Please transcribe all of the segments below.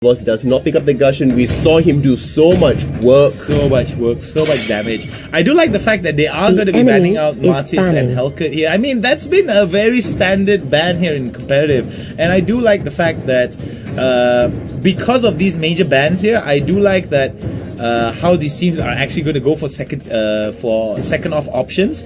Evos does not pick up the Gushing. We saw him do so much work. So much damage. I do like the fact that they are going to be banning out Martis and Hellcut here. I mean, that's been a very standard ban here in competitive. And I do like the fact that because of these major bans here, I do like that how these teams are actually going to go for second off options.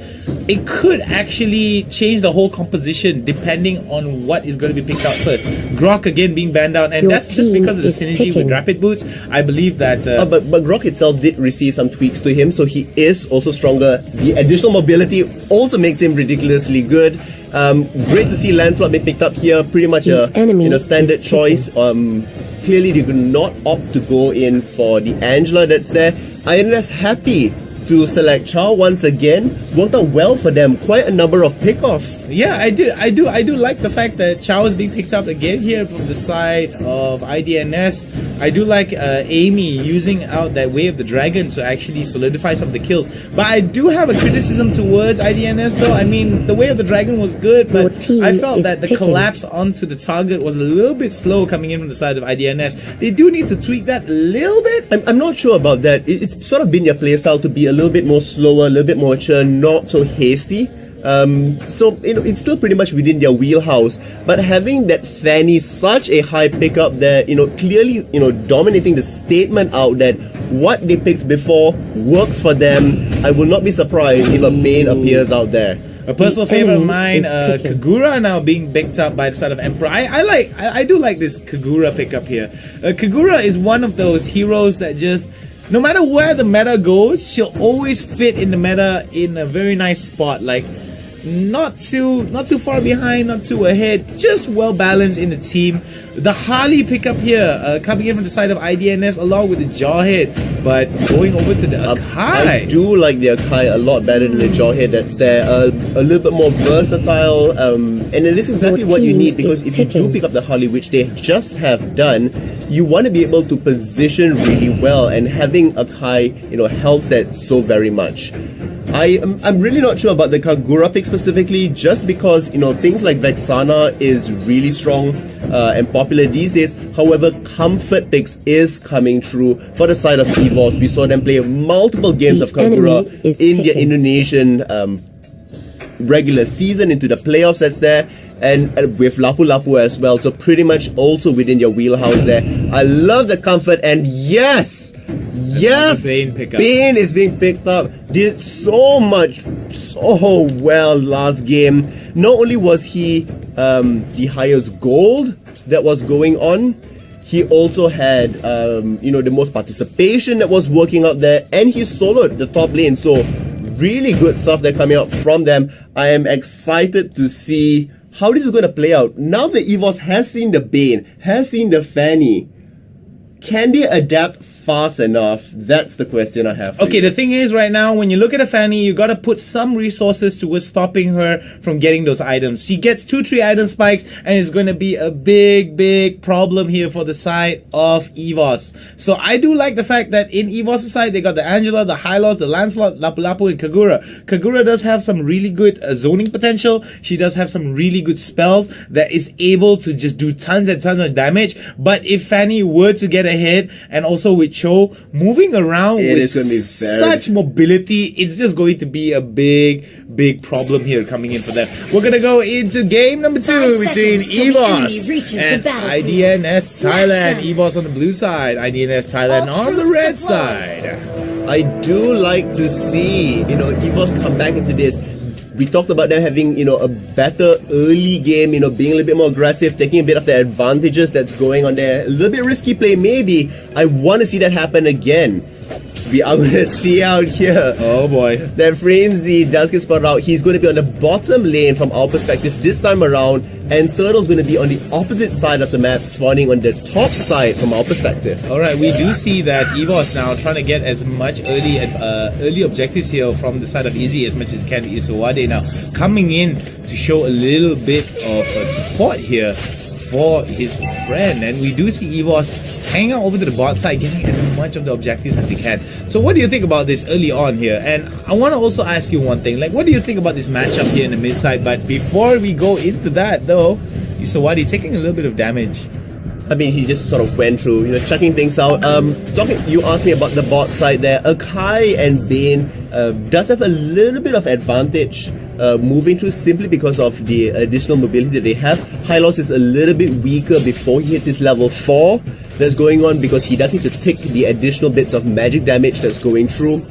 It could actually change the whole composition depending on what is going to be picked out first. Grok again being banned out, and that's just because of the synergy with Rapid Boots. I believe that but Grok itself did receive some tweaks to him, so he is also stronger. The additional mobility also makes him ridiculously good. Great to see Lancelot being picked up here. Pretty much a standard choice. Clearly they could not opt to go in for the Angela that's there. Idns happy to select Chow once again. Worked out well for them. Quite a number of pickoffs. Yeah, I do like the fact that Chow is being picked up again here from the side of IDNS. I do like Amy using out that Way of the Dragon to actually solidify some of the kills. But I do have a criticism towards IDNS though. I mean, the Way of the Dragon was good, but I felt that the collapse onto the target was a little bit slow coming in from the side of IDNS. They do need to tweak that a little bit. I'm not sure about that. It's sort of been their playstyle to be a little bit more slower, a little bit more mature, not so hasty. So it's still pretty much within their wheelhouse, but having that Fanny such a high pickup there, clearly dominating the statement out that what they picked before works for them. I will not be surprised if a main appears out there. A personal favorite of mine, Kagura now being picked up by the side of Emperor. I do like this Kagura pickup here. Kagura is one of those heroes that just, no matter where the meta goes, she'll always fit in the meta in a very nice spot. Like, not too far behind, not too ahead, just well balanced in the team. The Harley pickup here, coming in from the side of IDNS along with the Jawhead, but going over to the Akai. I do like the Akai a lot better than the Jawhead that's there. A little bit more versatile, and it is exactly what you need, because if you do pick up the Harley, which they just have done, you want to be able to position really well, and having Akai, helps that so very much. I'm really not sure about the Kagura pick specifically, just because things like Vexana is really strong and popular these days. However, comfort picks is coming through for the side of Evos. We saw them play multiple games of Kagura in their Indonesian regular season, into the playoffs that's there, and with Lapu Lapu as well. So pretty much also within your wheelhouse there. I love the comfort, and yes, Bane is being picked up. Did so well last game. Not only was he the highest gold that was going on, he also had the most participation that was working out there, and he soloed the top lane. So really good stuff that coming out from them. I am excited to see how this is going to play out. Now that Evos has seen the Bane, has seen the Fanny, can they adapt fast enough? That's the question I have. Okay, the thing is, right now, when you look at a Fanny, you gotta put some resources towards stopping her from getting those items. She gets 2-3 item spikes, and it's gonna be a big problem here for the side of Evos. So I do like the fact that in Evos' side, they got the Angela, the Hylos, the Lancelot, Lapu Lapu, and Kagura. Kagura does have some really good zoning potential. She does have some really good spells that is able to just do tons and tons of damage. But if Fanny were to get ahead, and also with Cho moving around with such mobility, it's just going to be a big problem here coming in for them. We're gonna go into game number 2 between Evos and IDNS Thailand. Evos on the blue side, IDNS Thailand on the red side. I do like to see Evos come back into this. We talked about them having, a better early game, being a little bit more aggressive, taking a bit of the advantages that's going on there. A little bit risky play, maybe. I want to see that happen again. We are going to see out here. Oh boy. That Framesy does get spotted out. He's going to be on the bottom lane from our perspective this time around, and Turtle's going to be on the opposite side of the map, spawning on the top side from our perspective. Alright, we do see that Evos now trying to get as much early objectives here from the side of Izzy as much as can. Isowade now coming in to show a little bit of support here for his friend, and we do see Evos hanging out over to the bot side, getting as much of the objectives as they can. So what do you think about this early on here? And I want to also ask you one thing, like, what do you think about this matchup here in the mid side? But before we go into that though, Isowadi taking a little bit of damage. I mean, he just sort of went through, checking things out. You asked me about the bot side there. Akai and Bane does have a little bit of advantage moving through simply because of the additional mobility that they have. Hylos is a little bit weaker before he hits his level 4. That's going on because he does need to take the additional bits of magic damage that's going through.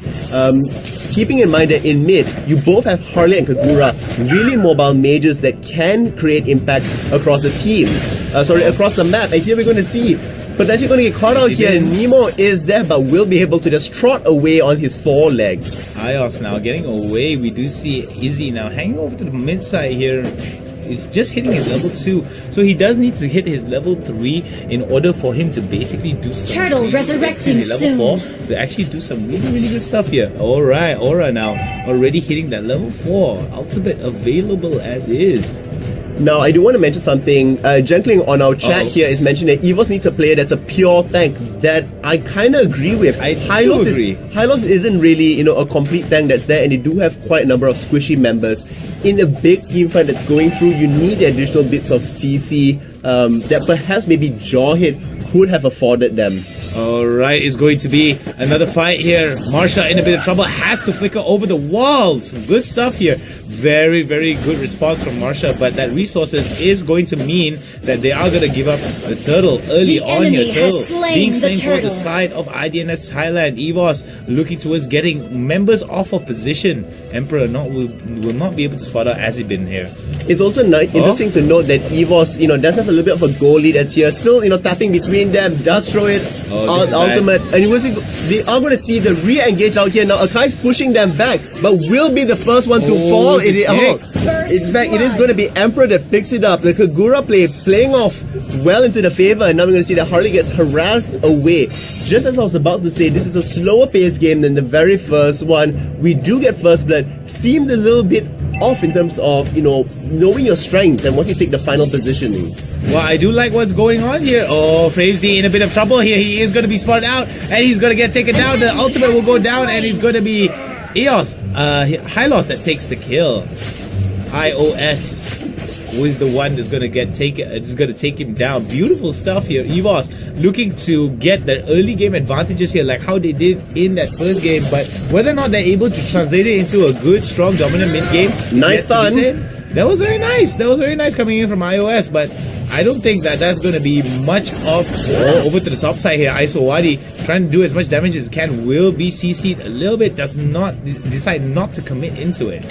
Keeping in mind that in mid, you both have Harley and Kagura, really mobile mages that can create impact across the team. Across the map. And here we're going to see, potentially going to get caught out here. Nemo is there, but will be able to just trot away on his 4 legs. Ios now getting away. We do see Izzy now hanging over to the mid side here. He's just hitting his level 2, so he does need to hit his level 3 in order for him to basically do some turtle resurrecting level 4 to actually do some really good stuff here. Alright, Aura now already hitting that level 4. Ultimate available as is. Now, I do want to mention something. Jenkling on our chat here is mentioning that Evos needs a player that's a pure tank. That I kind of agree with. Hylos agree. Hylos isn't really, a complete tank that's there, and they do have quite a number of squishy members. In a big team fight that's going through, you need the additional bits of CC that perhaps maybe Jawhead could have afforded them. Alright, it's going to be another fight here. Marsha in a bit of trouble, has to flicker over the walls. Good stuff here. Very good response from Marsha, but that resources is going to mean that they are going to give up the turtle early on here. Turtle being slain for the side of IDNS Thailand. Evos looking towards getting members off of position. Emperor will not be able to spot out Azibin here. It's also interesting to note that Evos, does have a little bit of a goal lead that's here. Still, tapping between them, does throw it on ultimate. And they are going to see the re-engage out here. Now, Akai's pushing them back, but will be the first one to fall. In fact, it is going to be Emperor that picks it up. The Kagura playing off well into the favor, and now we're going to see that Harley gets harassed away. Just as I was about to say, this is a slower paced game than the very first one. We do get first blood. Seemed a little bit off in terms of, knowing your strengths and once you take the final positioning. Well, I do like what's going on here. Oh, Framesy in a bit of trouble here. He is going to be spotted out and he's going to get taken down. The ultimate will go down and it's going to be Eos, Hylos that takes the kill. iOS, who is the one that's going to take him down. Beautiful stuff here. Evos looking to get the early game advantages here, like how they did in that first game, but whether or not they're able to translate it into a good, strong, dominant mid game. Nice stun. That was very nice. That was very nice coming in from iOS, but I don't think that that's going to be much of over to the top side here. Isowadi trying to do as much damage as can, will be CC'd a little bit, does not decide not to commit into it.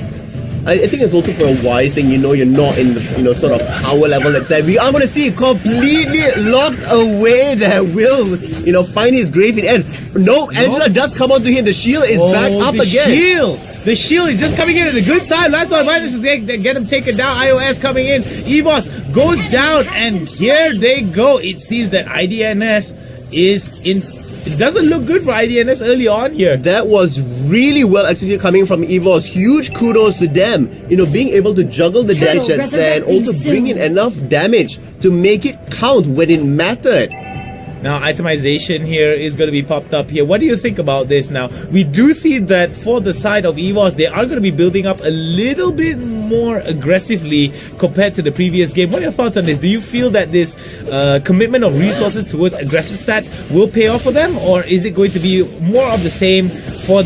I think it's also for a wise thing, you're not in the, sort of power level that's there. We are going to see completely locked away that will, find his grave in end. No, Angela does come onto him. The shield is back up again. The shield is just coming in at a good time. That's why manages to get him taken down. iOS coming in. Evos goes down, and here they go. It seems that IDNS is in. It doesn't look good for IDNS early on here. That was really well executed coming from Evos. Huge kudos to them. Being able to juggle the dash that's there and also bring in enough damage to make it count when it mattered. Now, itemization here is going to be popped up here. What do you think about this now? We do see that for the side of Evos, they are going to be building up a little bit more aggressively compared to the previous game. What are your thoughts on this? Do you feel that this commitment of resources towards aggressive stats will pay off for them? Or is it going to be more of the same for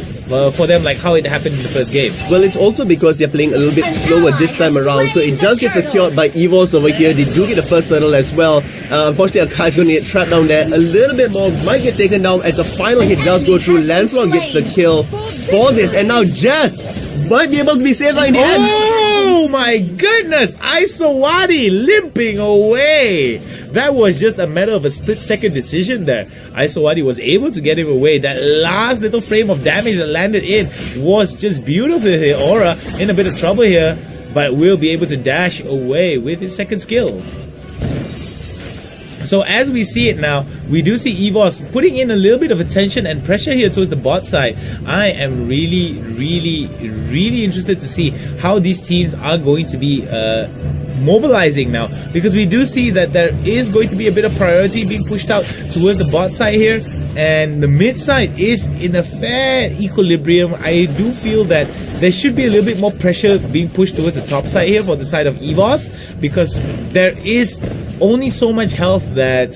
them, like how it happened in the first game? Well, it's also because they're playing a little bit slower this time around, so it does get secured by Evos over here. They do get the first turtle as well. Unfortunately, Akai's going to get trapped down there. A little bit more, might get taken down as the final hit does go through. Lancelot gets the kill for this, and now Jess might be able to be saved in the end. Oh my goodness! Isowadi limping away. That was just a matter of a split-second decision there. Isowadi was able to get him away. That last little frame of damage that landed in was just beautiful here. Aura in a bit of trouble here, but will be able to dash away with his second skill. So as we see it now, we do see Evos putting in a little bit of attention and pressure here towards the bot side. I am really interested to see how these teams are going to be mobilizing now, because we do see that there is going to be a bit of priority being pushed out towards the bot side here, and the mid side is in a fair equilibrium. I do feel that there should be a little bit more pressure being pushed towards the top side here for the side of Evos, because there is only so much health that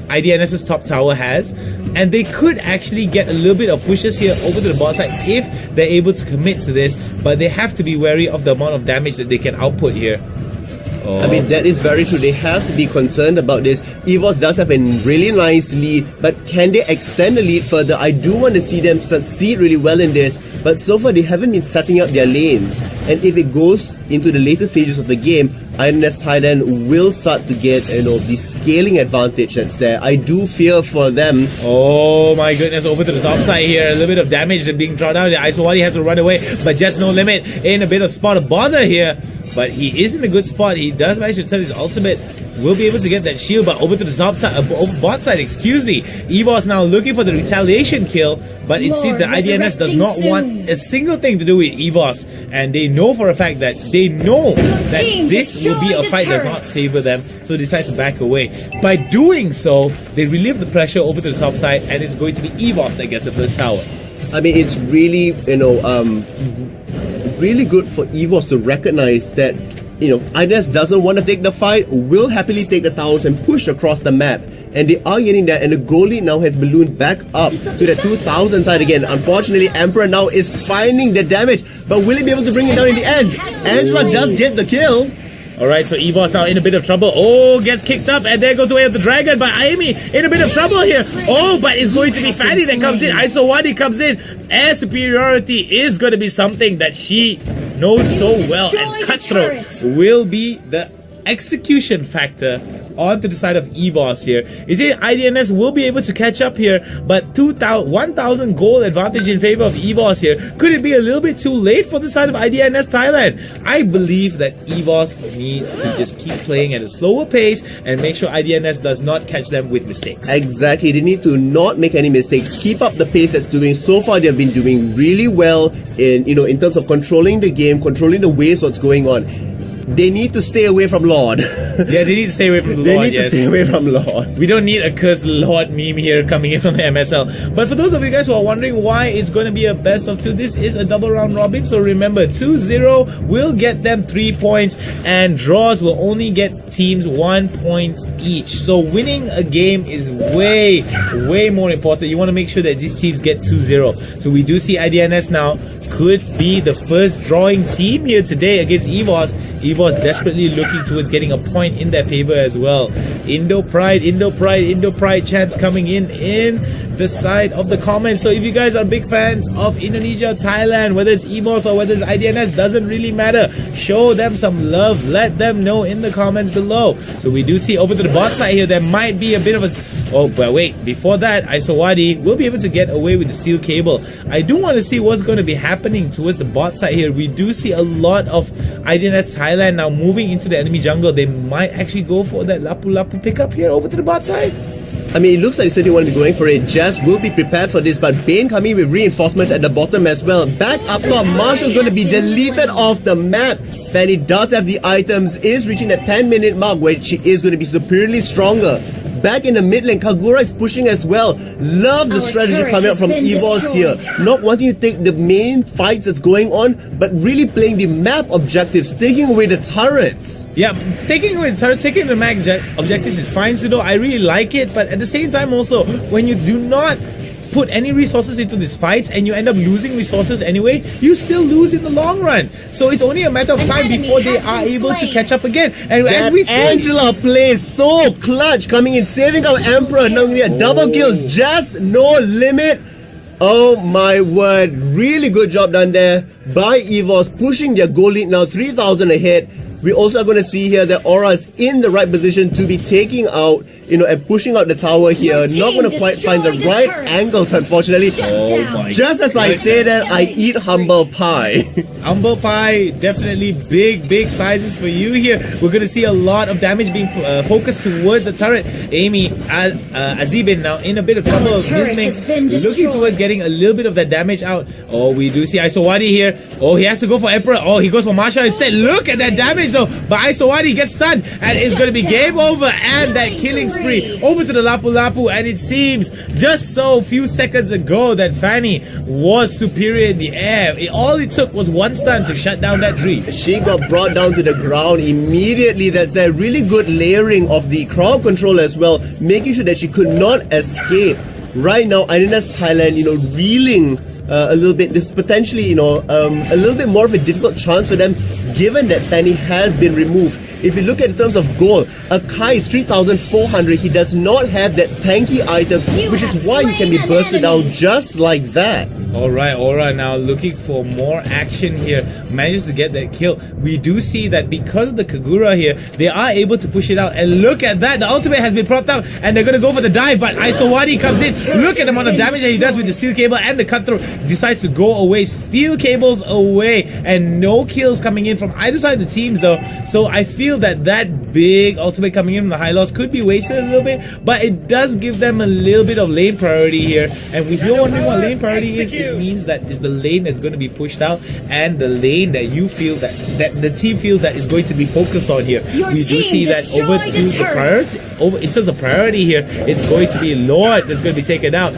IDNS's top tower has, and they could actually get a little bit of pushes here over to the bot side if they're able to commit to this, but they have to be wary of the amount of damage that they can output here. I mean, that is very true. They have to be concerned about this. Evos does have a really nice lead, but can they extend the lead further? I do want to see them succeed really well in this, but so far they haven't been setting up their lanes. And if it goes into the later stages of the game, Idns Thailand will start to get, the scaling advantage that's there. I do fear for them. Oh my goodness, over to the top side here. A little bit of damage being drawn out. Isowadi has to run away, but just no limit. In a bit of spot of bother here. But he is in a good spot. He does manage to turn his ultimate. Will be able to get that shield, but over to the top side, over bot side, excuse me. Evos now looking for the retaliation kill, but it seems that IDNS does not want a single thing to do with Evos, and they know for a fact that this will be a fight that does not favor them, so they decide to back away. By doing so, they relieve the pressure over to the top side, and it's going to be Evos that gets the first tower. I mean, it's really, really good for Evos to recognize that, Idns doesn't want to take the fight, will happily take the towers and push across the map. And they are getting that, and the goal lead now has ballooned back up to the 2000 side again. Unfortunately, Emperor now is finding the damage, but will he be able to bring it down in the end? Angela does get the kill. Alright, so Evos now in a bit of trouble. Oh, gets kicked up, and there goes the way of the dragon. But Amy in a bit of trouble here. Oh, but it's going to be Fanny that comes in. Isowadi comes in. Air superiority is going to be something that she knows so well. And Cutthroat will be the execution factor onto the side of Evos here. You see, IDNS will be able to catch up here, but 1,000 gold advantage in favor of Evos here. Could it be a little bit too late for the side of IDNS Thailand? I believe that Evos needs to just keep playing at a slower pace and make sure IDNS does not catch them with mistakes. Exactly, they need to not make any mistakes. Keep up the pace that's doing. So far, they've been doing really well in terms of controlling the game, controlling the waves, what's going on. They need to stay away from Lord. Yeah, they need to stay away from Lord. They need to stay away from Lord. We don't need a cursed Lord meme here coming in from the MSL. But for those of you guys who are wondering why it's going to be a best of 2, this is a double round robin. So remember, 2-0 will get them 3 points, and draws will only get teams 1 point each. So winning a game is way more important. You want to make sure that these teams get 2-0. So we do see IDNS now could be the first drawing team here today against Evos. Evos desperately looking towards getting a point in their favor as well. Indo Pride chants coming in the side of the comments. So if you guys are big fans of Indonesia, Thailand, whether it's Evos or whether it's IDNS, doesn't really matter. Show them some love. Let them know in the comments below. So we do see over to the bot side here, there might be a bit of a... Oh, but wait, before that, Isowadi will be able to get away with the steel cable. I do want to see what's going to be happening towards the bot side here. We do see a lot of IDNS Thailand now moving into the enemy jungle. They might actually go for that Lapu pickup here over to the bot side. I mean, it looks like they certainly want to be going for it. Jazz will be prepared for this, but Bane coming with reinforcements at the bottom as well. Back up top, Marshall's going to be deleted off the map. Fanny does have the items, is reaching that 10-minute mark where she is going to be superiorly stronger. Back in the mid lane, Kagura is pushing as well. Love the strategy coming out from Evos here. Not wanting to take the main fights that's going on, but really playing the map objectives, taking away the turrets. Yeah, taking away the turrets, taking the map objectives is fine, Sudo. I really like it, but at the same time also, when you do not put any resources into these fights and you end up losing resources anyway, you still lose in the long run. So it's only a matter of time before they are able to catch up again. And as we see, Angela plays so clutch, coming in, saving our Emperor. Now we get a double kill, just no limit. Oh my word, really good job done there by Evos, pushing their goal lead now 3,000 ahead. We also are going to see here that Aura is in the right position to be taking out, and pushing out the tower here. Not going to quite find the right angles, unfortunately. Just as I say that, I eat humble pie. Humble pie, definitely big sizes for you here. We're going to see a lot of damage being focused towards the turret. Amy, Azibin now in a bit of trouble. Looking towards getting a little bit of that damage out. Oh, we do see Isowadi here. Oh, he has to go for Emperor. Oh, he goes for Marsha instead. Look at that damage though. But Isowadi gets stunned, and it's going to be game over. And that killing spree over to the Lapu Lapu, and it seems just so few seconds ago that Fanny was superior in the air. All it took was one stun to shut down that tree. She got brought down to the ground immediately. That's that really good layering of the crowd control as well, making sure that she could not escape. Right now, Idns Thailand, reeling a little bit. This potentially, a little bit more of a difficult chance for them, given that Fanny has been removed. If you look at in terms of gold, Akai is 3,400. He does not have that tanky item, which is why he can be bursted down just like that. Alright, now looking for more action here. Manages to get that kill. We do see that because of the Kagura here, they are able to push it out. And look at that, the ultimate has been propped out and they're going to go for the dive, but Isowadi comes in. Look at the amount of damage that he does with the steel cable, and the cutthroat decides to go away. Steel cables away, and no kills coming in from either side of the teams though. So I feel that big ultimate coming in from the high loss could be wasted a little bit, but it does give them a little bit of lane priority here. And if you're wondering what lane priority is, it means that is the lane that's going to be pushed out, and the lane that you feel that the team feels that is going to be focused on here. We do see that over to the priority, in terms of priority here, it's going to be Lord that's going to be taken out.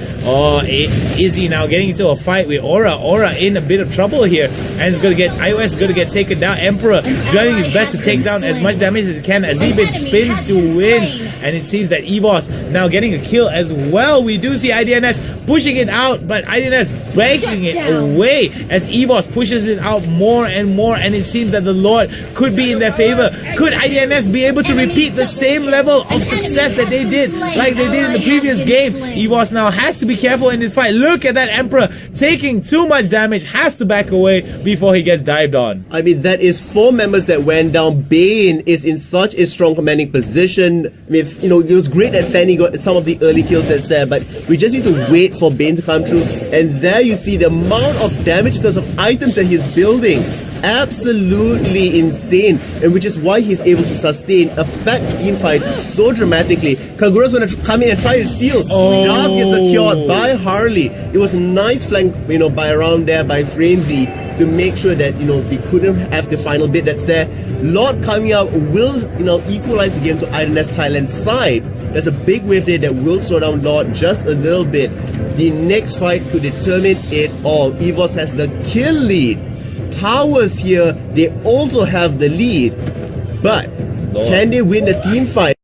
Izzy now getting into a fight with Aura. Aura in a bit of trouble here, and it's going to get iOS going to get taken down. Emperor trying his best to take down as much damage as he can as Eben spins to win, and it seems that Evos now getting a kill as well. We do see Idns pushing it out, but Idns breaking it away as Evos pushes it out more and more, and it seems that the Lord could be in their favor. Could Idns be able to repeat the same level of success that they did like they did in the previous game? Evos now has to be careful in this fight. Look at that Emperor taking too much damage, has to back away before he gets dived on. I mean, that is 4 members that went down. Bane is in such a strong commanding position. I mean, it was great that Fanny got some of the early kills that's there, but we just need to wait for Bane to come through. And there you see the amount of damage in terms of items that he's building. Absolutely insane, and which is why he's able to sustain affect team fights so dramatically. Kagura's going to come in and try to steal. Does get secured by Harley. It was a nice flank, by around there by Framesy to make sure that they couldn't have the final bit that's there. Lord coming out will equalize the game to Idns Thailand's side. There's a big wave there that will slow down Lord just a little bit. The next fight could determine it all. Evos has the kill lead. Towers here, they also have the lead, but can they win the team fight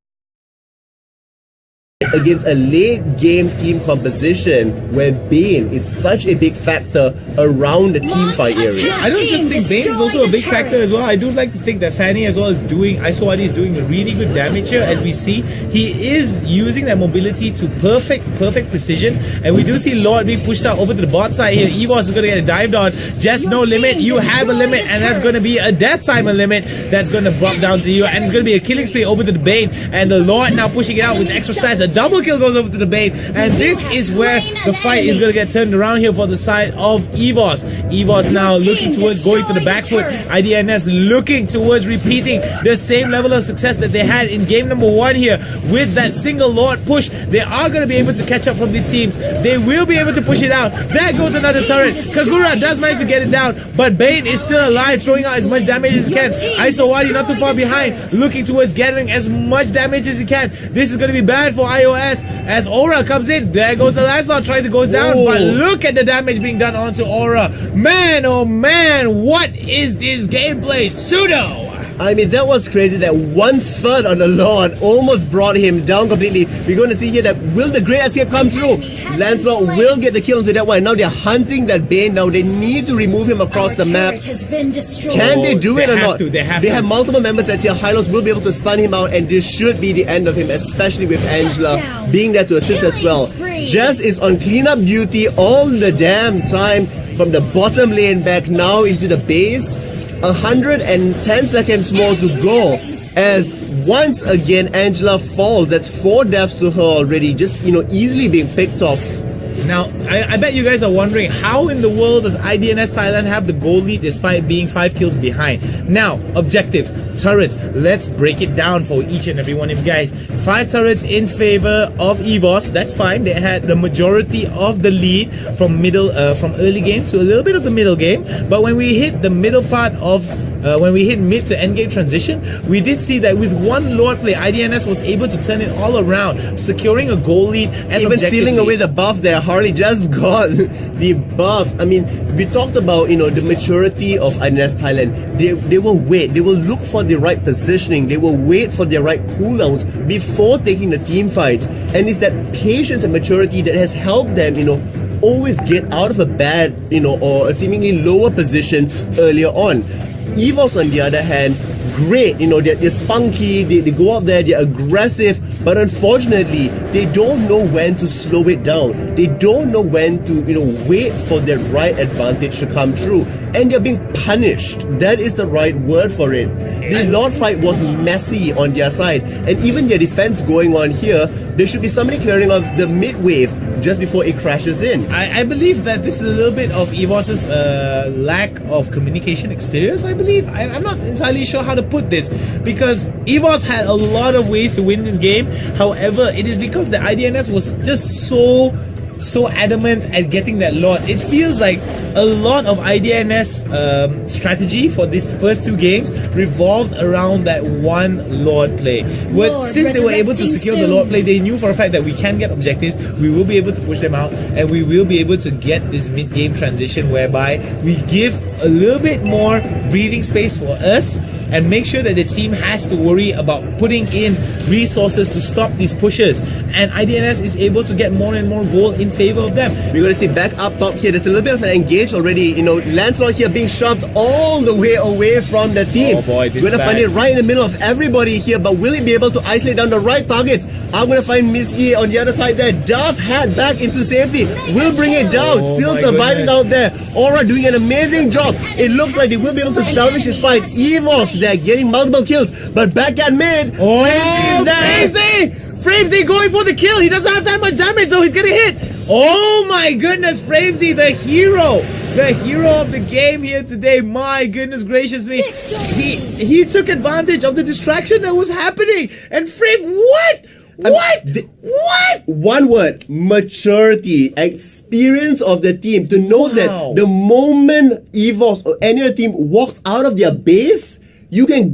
against a late game team composition where Bane is such a big factor around the team fight area? I don't just think Bane is also a big factor as well. I do like to think that Fanny as well is doing, Isowadi is doing really good damage here. As we see, he is using that mobility to perfect precision, and we do see Lord being pushed out over to the bot side here. Evos is going to get dived on. Just no limit. You have a limit, and that's going to be a death timer limit that's going to drop down to you, and it's going to be a killing spree over to the Bane, and the Lord now pushing it out with extra size. A double kill goes over to the Bane, and this is where the fight is going to get turned around here for the side of Evos. Evos now looking towards going to the back foot. Idns looking towards repeating the same level of success that they had in game number 1 here with that single Lord push. They are going to be able to catch up from these teams. They will be able to push it out. There goes another turret. Kagura does manage to get it down, but Bane is still alive, throwing out as much damage as he can. Isowadi not too far behind, looking towards gathering as much damage as he can. This is going to be bad for iOS as Aura comes in. There goes the Lancelot, tries to go down, but look at the damage being done onto Aura. Man, oh man, what is this gameplay? Pseudo! I mean, that was crazy that 1/3 on the Lord almost brought him down completely. We're going to see here that will the Great Escape come through? Lancelot will get the kill into that one. Now they're hunting that Bane. Now they need to remove him across the map. Can they do it or not? They have multiple members that here. Hylos will be able to stun him out, and this should be the end of him, especially with Angela being there to assist as well. Jess is on cleanup duty all the damn time from the bottom lane back now into the base. 110 seconds more to go as once again Angela falls. That's 4 deaths to her already, just easily being picked off. Now, I bet you guys are wondering, how in the world does Idns Thailand have the goal lead despite being 5 kills behind? Now, objectives, turrets, let's break it down for each and every one of you guys. 5 turrets in favor of Evos, that's fine. They had the majority of the lead from early game to a little bit of the middle game. But when we hit the middle part of when we hit mid to end game transition, we did see that with one Lord play, IDNS was able to turn it all around, securing a goal lead and even stealing away the buff there. Harley just got the buff. I mean, we talked about, you know, the maturity of Idns Thailand. They will wait. They will look for the right positioning. They will wait for the right cooldowns before taking the team fights. And it's that patience and maturity that has helped them, you know, always get out of a bad, you know, or a seemingly lower position earlier on. Evos, on the other hand, great, you know, they're spunky, they go out there, they're aggressive, but unfortunately, they don't know when to slow it down. They don't know when to, you know, wait for their right advantage to come through. And they're being punished. That is the right word for it. The Lord fight was messy on their side. And even their defense going on here, there should be somebody clearing off the mid wave just before it crashes in. I believe that this is a little bit of Evos' lack of communication experience, I believe. I'm not entirely sure how to put this, because Evos had a lot of ways to win this game. However, it is because the IDNS was just so adamant at getting that Lord. It feels like a lot of IDNS strategy for these first two games revolved around that one Lord play. Since they were able to secure the Lord play, they knew for a fact that we can get objectives, we will be able to push them out, and we will be able to get this mid-game transition whereby we give a little bit more breathing space for us and make sure that the team has to worry about putting in resources to stop these pushes. And IDNS is able to get more and more goal in favor of them. We're going to see back up top here. There's a little bit of an engage already. You know, Lancelot here being shoved all the way away from the team. Oh boy, this We're going to find it right in the middle of everybody here, but will he be able to isolate down the right targets? I'm going to find Miss E on the other side there. Does head back into safety. Will bring it down. Oh Still surviving out there. Aura doing an amazing job. It looks like they will be able to salvage this fight. Evos, they're getting multiple kills, but back at mid, Framesy going for the kill. He doesn't have that much damage, so he's getting hit. Oh my goodness, Framesy, the hero of the game here today. My goodness gracious me. He took advantage of the distraction that was happening. And Frame, what? One word: maturity, experience of the team. To know that the moment Evos or any other team walks out of their base, you can